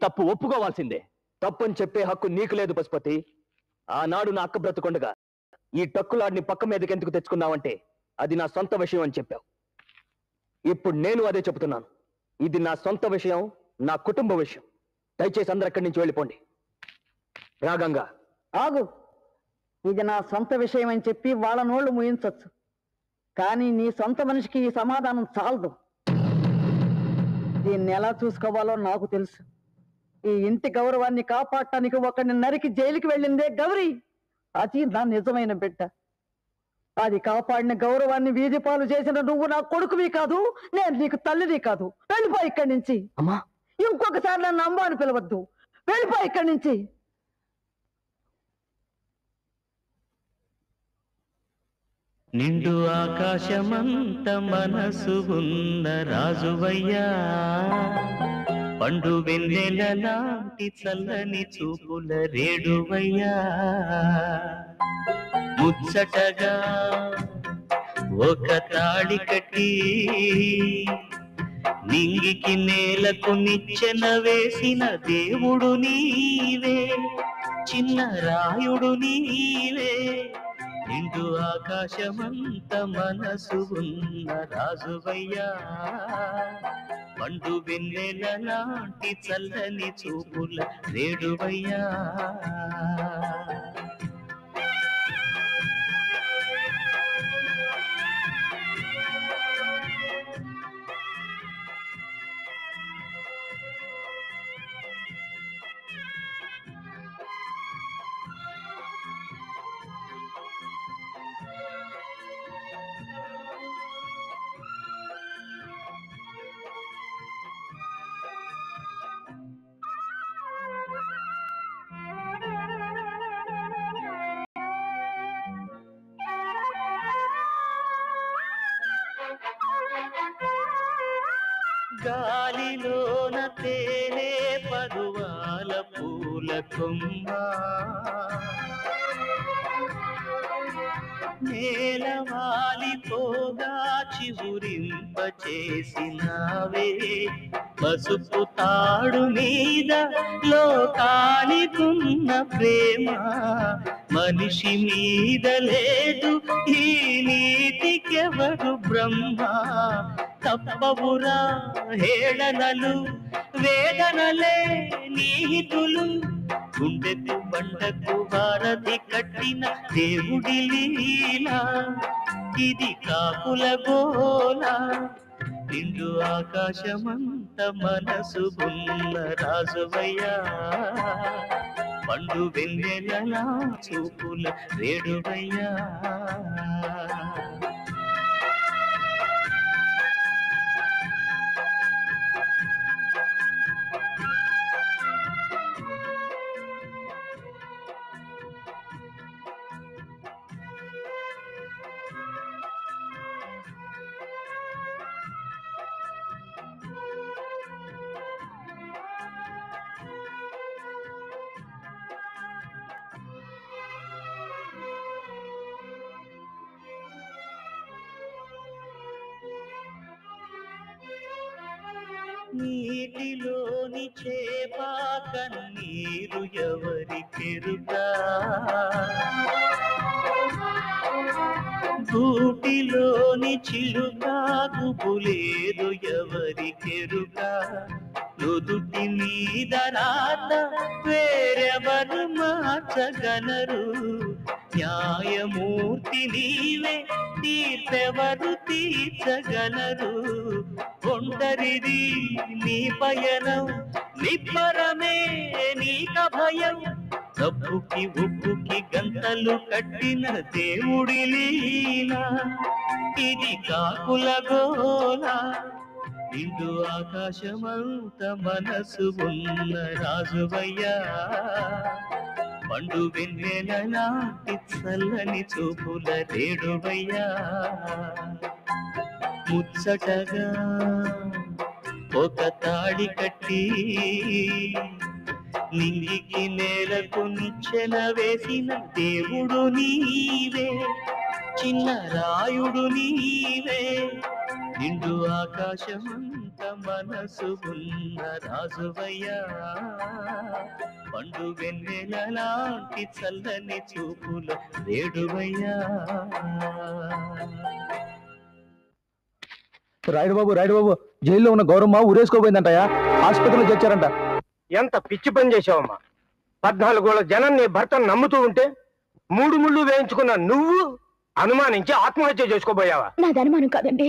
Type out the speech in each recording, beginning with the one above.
తప్పు ఒప్పుకోవాల్సిందే. తప్పని చెప్పే హక్కు నీకు లేదు పశుపతి. ఆనాడు నా అక్క బ్రతుకుండగా ఈ టక్కులాడిని పక్క మీదకి ఎందుకు తెచ్చుకున్నావంటే అది నా సొంత విషయం అని చెప్పావు. ఇప్పుడు నేను అదే చెబుతున్నాను. ఇది నా సొంత విషయం, నా కుటుంబ విషయం. దయచేసి అందరు ఎక్కడి నుంచి వెళ్ళిపోండి. రాగంగా ఆగు. ఇది నా సొంత విషయం అని చెప్పి వాళ్ళ నోళ్లు ముయించవచ్చు, కానీ నీ సొంత మనిషికి ఈ సమాధానం చాలదు. దీన్ని ఎలా చూసుకోవాలో నాకు తెలుసు. ఈ ఇంటి గౌరవాన్ని కాపాడటానికి ఒకరిని నరికి జైలుకి వెళ్ళిందే గౌరీ. అది నా నిజమైన బిడ్డ. అది కాపాడిన గౌరవాన్ని వీధి పాలు చేసిన నువ్వు నా కొడుకువి కాదు, నేను నీకు తల్లిని కాదు. వెళ్ళిపో ఇక్కడి నుంచి. అమ్మా, ఇంకొకసారి నన్ను అమ్మ అని పిలవద్దు. వెళ్ళిపో ఇక్కడి నుంచి. నిండు ఆకాశమంత మనసు ఉన్న రాజువయ్యా, పండు వెన్నెల లాంటి చల్లని చూపుల రేడువయ్యా, ముచ్చటగా ఒక తాళి కట్టి నింగికి నేలకు నిచ్చెన వేసిన దేవుడు నీవే, చిన్న రాయుడు నీవే. నిండు ఆకాశమంత మనసు ఉన్న రాజువయ్యా, పండు వెన్నెల లాంటి చల్లని చూపుల రేడువయ్యా. గాలిలోన తేనె పరువాల పూల కొమ్మ, నేలవాలిపోగా చిగురింప చేసినావే, పసుపు తాడు మీద లోకానికున్న ప్రేమ మనిషి మీద లేదు, ఈ నీతికెవరు బ్రహ్మ. తప్పవురా హేళనలు వేదనలే నీతులు, గుండెకు బండకు వారధి కట్టిన దేవుడి లీలా, ఇది కాపుల గోలా. నిండు ఆకాశమంత మనసు ఉన్న రాజువయ్యా, పండు వెన్నెల చూపుల రేడువయ్యా. నీటిలోని చేప కన్నీరు ఎవరికెరుగా, గూటిలోని చిలుక గుబులేదు ఎవరికెరుగా, నుదుటి మీద రాత వేరెవరు మార్చగలరు, న్యాయమూర్తి నీవే తీర్పెవరు తీర్చగలరు. ఒంటరిది నీ పయనం, నిబ్బరమే నీక భయం, డబ్బుకి ఉప్పుకి గంటలు కట్టిన దేవుడి లీలా, ఇది కాకుల గోలా. నిండు ఆకాశమంత మనసు ఉన్న రాజువయ్యా, పండు వెన్నెల లాంటి చల్లని చూపుల రేడువయ్యా, ముచ్చటగా ఒక తాడి కట్టి నింగికి నేలకు నిచ్చెన వేసిన దేవుడు నీవే, చిన్న రాయుడు నీవే. నిండు ఆకాశమంత మనసు ఉన్న రాజువయ్యా పండు వెన్నెల లాంటి చల్లని చూపుల వేడువయ్యా రాయుడు బాబు జైల్లో ఉన్న గౌరమ్మ ఊరేసుకోపోయిందంటయా ఆసుపత్రిలో చేర్చారంట. ఎంత పిచ్చి పని చేసావమ్మా 14 జనం నీ భర్తను నమ్ముతూ ఉంటే 3 ముళ్ళు వేయించుకున్న నువ్వు అనుమానించి ఆత్మహత్య చేసుకోబోయావా? నాది అనుమానం కాదండి.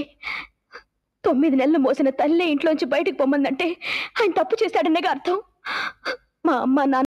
9 నెలలు మోసిన తల్లి ఇంట్లోంచి బయటికి పొమ్మందంటే ఆయన తప్పు చేశాడనేగా అర్థం. మా అమ్మ నాన్న